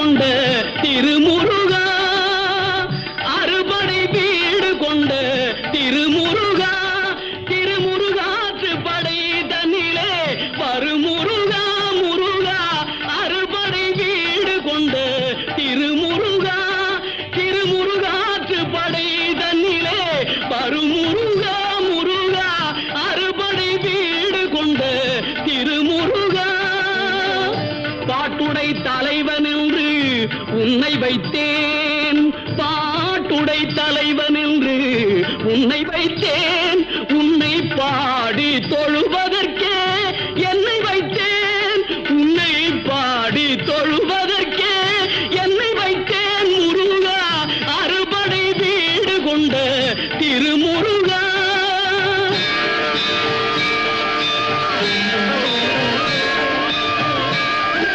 கொண்ட திருமுருகா, அறுபடை வீடு கொண்ட திருமுருகா, திருமுருகாற்று படை தன்னிலே வருமுருகா முருகா, அறுபடை வீடு கொண்ட திருமுருகா, திருமுருகாற்று படை தன்னிலே வருமுருகா முருகா, அறுபடை வீடு கொண்ட திருமுருகா. பாட்டுடை தலைவன் என்று உன்னை வைத்தேன், பாட்டுடை தலைவன் என்று உன்னை வைத்தேன், உன்னை பாடி தொழுவதற்கே என்னை வைத்தேன், உன்னை பாடி தொழுவ